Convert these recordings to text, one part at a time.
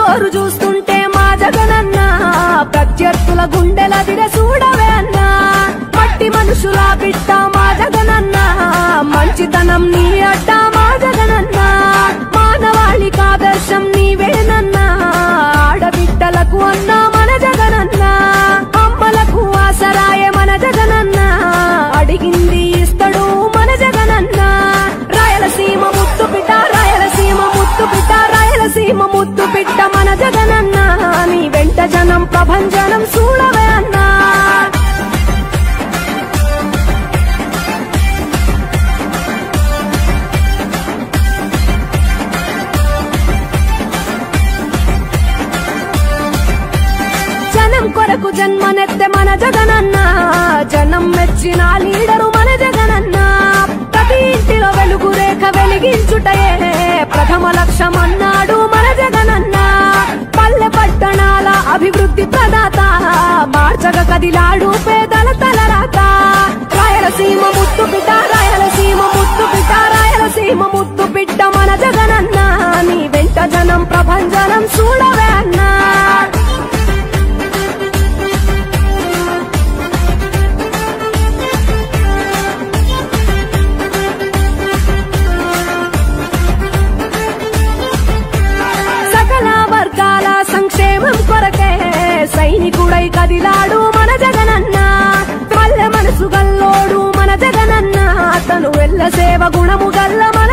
జోరు చూస్తుంటే మా జగనన్న ప్రత్యర్థుల గుండెల దిర చూడవే అన్నా మట్టి మనుషుల బిడ్డ మా జగనన్న మంచితనం నీ అడ్డ మా జగనన్న మానవాళికి ఆదర్శం నీవేనన్నా ఆడబిడ్డలకు అన్నా మన జగనన్న అమ్మలకు ఆసరాయే మన జగనన్న అడిగింది ఇస్తడు మన జగనన్న రాయలసీమ ముత్తు బిడ్డ రాయలసీమ ముత్తు బిడ్డ రాయలసీమ ముత్తు బిడ్డ మన జగనన్న నీ వెంట జనం ప్రభంజనం చూడవే అన్నా జనం కొరకు జన్మనెత్తే మన జగనన్న జనం మెచ్చిన లీడరు మన జగనన్న ప్రతి ఇంటిలో వెలుగు రేఖ వెలిగించుటయే ప్రథమ లక్ష్యం అన్నాడు మన జగనన్న పల్లె పట్టణాల అభివృద్ధి ప్రదాత మార్చగ కదిలాడు పేదల తలరాత రాయలసీమ ముత్తు బిడ్డ రాయలసీమ ముత్తు బిడ్డ రాయలసీమ ముత్తు బిడ్డ మన జగనన్న నీ వెంట జనం ప్రభంజనం చూడవే అన్నా సంక్షేమం కొరకే సైనికుడై కదిలాడు మన జగనన్న పల్లె మనసు గల్లోడు మన జగనన్న అతను ఎల్ల సేవ గుణము గల్ల మన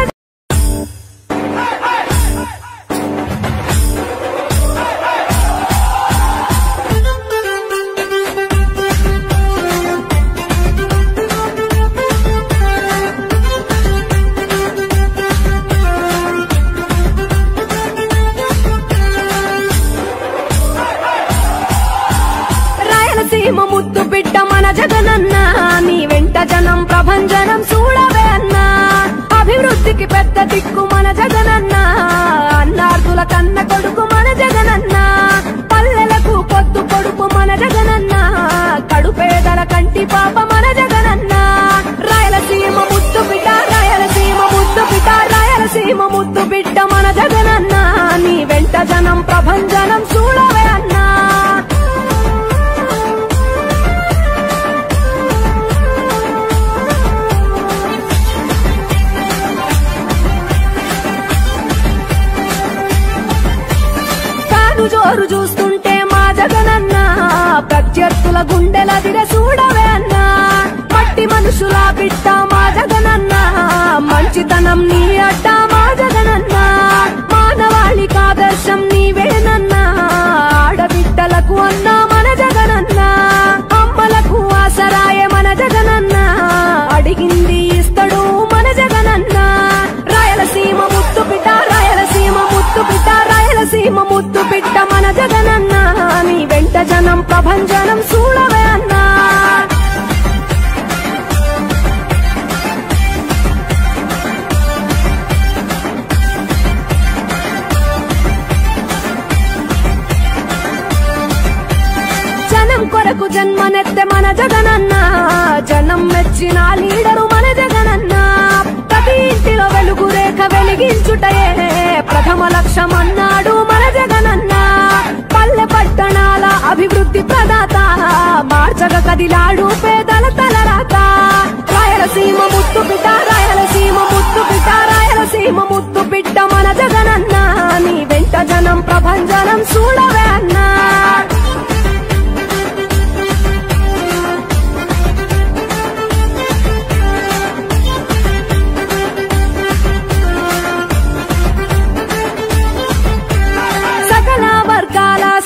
రాయలసీమ ముద్దు బిడ్డ మన జగనన్న నీ వెంట జనం ప్రభంజనం చూడవే అన్నా అభివృద్ధికి పెద్ద దిక్కు మన జగనన్న అన్నార్థుల కన్న కొడుకు మన జగనన్న పల్లెలకు పొద్దు పొడుపు మన జగనన్న కడుపేదల కంటి పాప మన జగనన్న రాయలసీమ ముద్దు బిడ్డ రాయలసీమ ముద్దు బిడ్డ రాయలసీమ ముద్దు బిడ్డ మన జగనన్న నీ వెంట జనం ప్రభంజనం చూడవే అన్నా జోరు చూస్తుంటే మా జగనన్న ప్రత్యర్థుల గుండెల దిర చూడవే అన్నా మట్టి మనుషుల బిడ్డ మా జగనన్న మంచితనం నీ అడ్డ మా జగనన్న మానవాళికి ఆదర్శం నీవేనన్నా ఆడబిడ్డలకు అన్నా మన జగనన్న అమ్మలకు ఆసరాయే మన జగనన్న అడిగింది ఇస్తడు మన జగనన్న రాయలసీమ ముత్తు బిడ్డ రాయలసీమ ముత్తు బిడ్డ రాయలసీమ ముత్తు బిడ్డ మన జగనన్న నీ వెంట జనం ప్రభంజనం చూడవే అన్నా జనం కొరకు జన్మనెత్తే మన జగనన్న జనం మెచ్చిన లీడరు మన జగనన్న ప్రతి ఇంటిలో వెలుగు రేఖ వెలిగించుటయే ప్రథమ లక్ష్యం అన్నాడు మన జగనన్న పల్లె పట్టణాల అభివృద్ధి ప్రదాత మార్చగ కదిలాడు పేదల తలరాత రాయలసీమ ముత్తు బిడ్డ రాయలసీమ ముత్తు బిడ్డ రాయలసీమ ముత్తు బిడ్డ మన జగనన్న నీ వెంట జనం ప్రభంజనం చూడవే అన్నా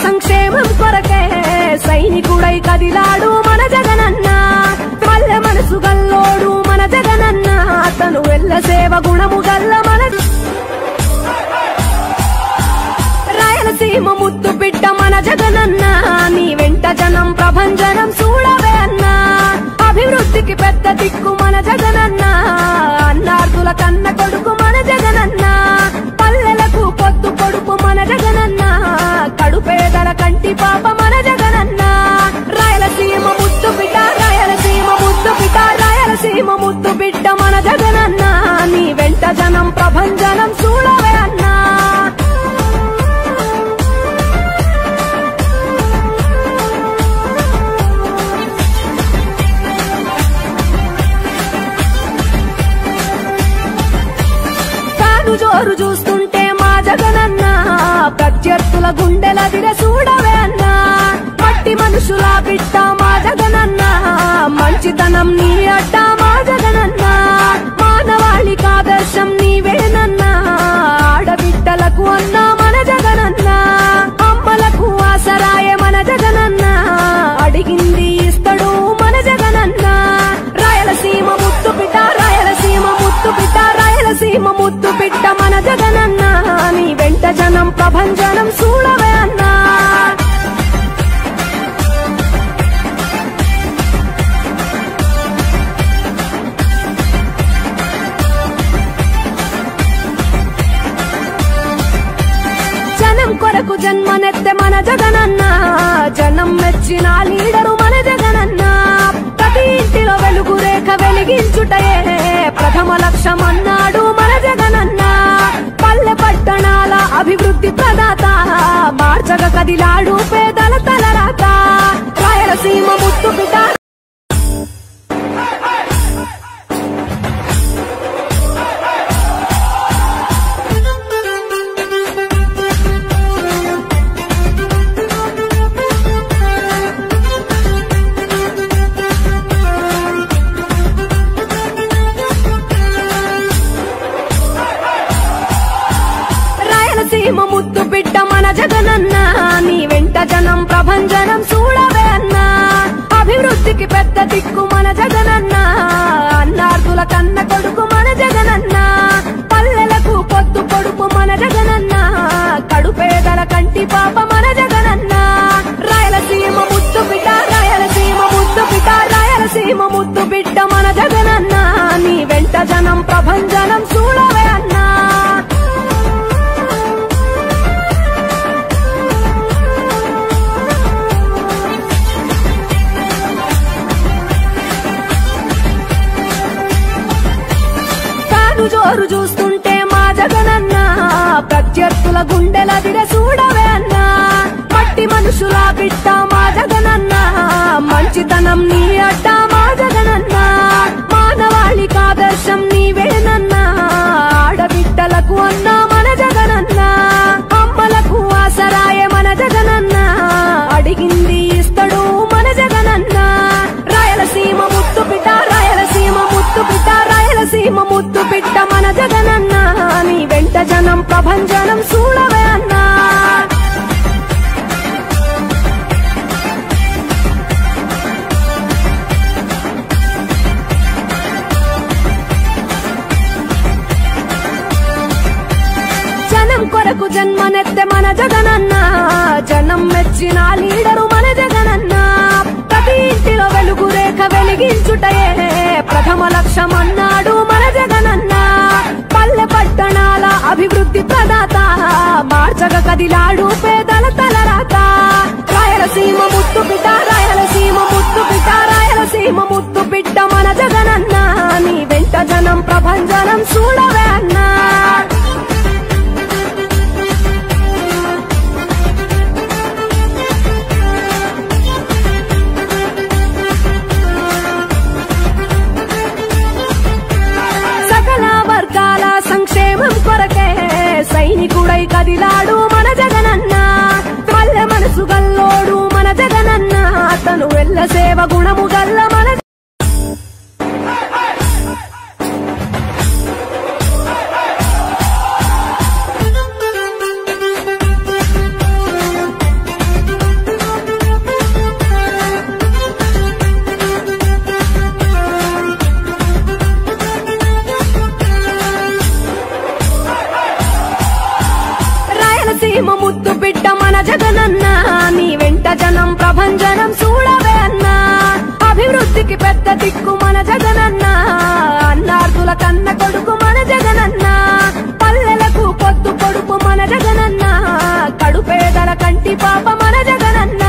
సంక్షేమం కొరకే సైనికుడై కదిలాడు మన జగనన్న పల్లె మనసు గల్లోడు మన జగనన్న అతను ఎల్ల సేవ గుణము గల్ల మన రాయలసీమ ముద్దు బిడ్డ మన జగనన్న నీ వెంట జనం ప్రభంజనం చూడవే అన్నా అభివృద్ధికి పెద్ద దిక్కు మన జగనన్న అన్నార్థుల కన్న కొడుకు మన జగనన్న పల్లెలకు పొద్దు పొడుపు మన జగనన్న కడుపేదల కంటి పాప మన జగనన్న రాయలసీమ ముద్దు బిడ్డ రాయలసీమ ముద్దు బిడ్డ రాయలసీమ ముద్దు బిడ్డ మన జగనన్న నీ వెంట జనం ప్రభంజనం చూడవే అన్నా జోరు చూస్తుంటే మా జగనన్న ప్రత్యర్థుల గుండెలదిరే చూడవే అన్నా మట్టి మనుషుల బిడ్డ మా జగనన్న మంచితనం నీ అడ్డ మా జగనన్న మానవాళికి ఆదర్శం నీవేనన్నా ఆడబిడ్డలకు అన్నా మన జగనన్న అమ్మలకు ఆసరాయ మన జగనన్న అడిగింది ఇస్తడు మన జగనన్న రాయలసీమ ముద్దు బిడ్డ రాయలసీమ ముద్దు బిడ్డ రాయలసీమ ముద్దు బిడ్డ మన జగనన్న నీ వెంట జనం ప్రభంజనం చూడవే అన్నా జనం కొరకు జన్మనెత్తే మన జగనన్న జనం మెచ్చిన లీడరు మన జగనన్న ప్రతి ఇంటిలో వెలుగు రేఖ వెలిగించుటయే ప్రథమ లక్ష్యం అన్నాడు మన జగనన్న పల్లె పట్టణాల అభివృద్ధి ప్రదాత మార్చగ కదిలాడు పేదల తలరాత రాయలసీమ ముద్దు బిడ్డ రాయలసీమ ముద్దు బిడ్డ మన జగనన్న నీ వెంట జనం ప్రభంజనం చూడవే అన్నా అభివృద్ధికి పెద్ద దిక్కు మన జగనన్న అన్నార్థుల కన్న కొడుకు మన జగనన్న పల్లెలకు పొద్దు పొడుపు మన జగనన్న కడుపేదల కంటి పాప మన జగనన్న రాయలసీమ ముద్దు బిడ్డ రాయలసీమ ముద్దు బిడ్డ రాయలసీమ ముద్దు బిడ్డ మన జగనన్న నీ వెంట జనం ప్రభంజనం చూడవే అన్నా జోరు చూస్తుంటే మా జగనన్న ప్రత్యర్థుల గుండెలదిరే చూడవే అన్నా మట్టి మనుషుల బిడ్డ మా జగనన్న మంచితనం నీ అడ్డ మా జగనన్న మానవాళికి ఆదర్శం నీవేనన్నా ఆడబిడ్డలకు అన్నా మన జగనన్న అమ్మలకు ఆసరాయ మన జగనన్న అడిగింది ఇస్తడు మన జగనన్న రాయలసీమ ముద్దు బిడ్డ రాయలసీమ ముద్దు బిడ్డ రాయలసీమ ముద్దు బిడ్డ మన జగనన్న నీ వెంట జనం ప్రభంజనం చూడవే అన్నా జనం కొరకు జన్మనెత్తే మన జగనన్న జనం మెచ్చిన లీడరు మన జగనన్న ప్రతి ఇంటిలో వెలుగు రేఖ వెలిగించుటయే ప్రథమ లక్ష్యం అన్నాడు మన జగనన్న పల్లె పట్టణాల అభివృద్ధి ప్రదాత మార్చగ కదిలాడు పేదల తలరాత రాయలసీమ ముద్దు బిడ్డ రాయలసీమ ముద్దు బిడ్డ రాయలసీమ ముద్దు బిడ్డ మన జగనన్న నీ వెంట జనం ప్రభంజనం చూడవే అన్నా సంక్షేమం కొరకే సైనికుడై కదిలాడు మన జగనన్న పల్లె మనసు గల్లోడు మన జగనన్న అతను వెళ్ళ సేవ గుణము గల్ల మన ముద్దు బిడ్డ మన జగనన్న నీ వెంట జనం ప్రభంజనం చూడవే అన్నా అభివృద్ధికి పెద్ద దిక్కు మన జగనన్న అన్నార్థుల కన్న కొడుకు మన జగనన్న పల్లెలకు పొద్దు పొడుపు మన జగనన్న కడుపేదల కంటి పాప మన జగనన్న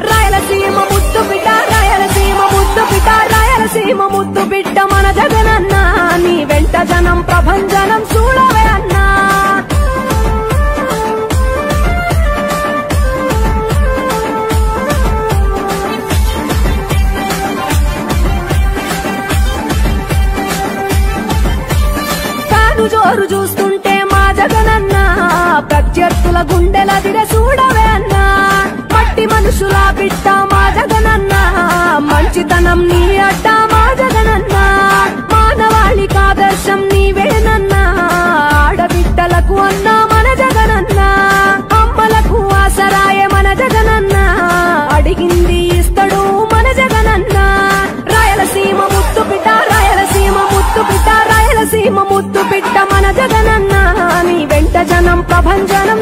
రాయలసీమ ముద్దు బిడ్డ రాయలసీమ ముద్దు బిడ్డ రాయలసీమ ముద్దు బిడ్డ మన జగనన్న నీ వెంట జనం ప్రభంజనం చూడవే అన్నా జోరు చూస్తుంటే గుండెలదిరే చూడవే అన్నా మట్టి మనుషుల బిడ్డ మా జగనన్న మంచితనం నీ అడ్డ మా జగనన్న మానవాళికి ఆదర్శం నీవేనన్నా ఆడబిడ్డలకు అన్నా మన జగనన్న అమ్మలకు ఆసరాయ మన జగనన్న అడిగింది ఇస్తడు మన జగనన్న రాయలసీమ ముత్తు బిడ్డ రాయలసీమ ముత్తు బిడ్డ రాయలసీమ ముత్తు బిడ్డ మన జగనన్న నీ వెంట జనం ప్రభంజనం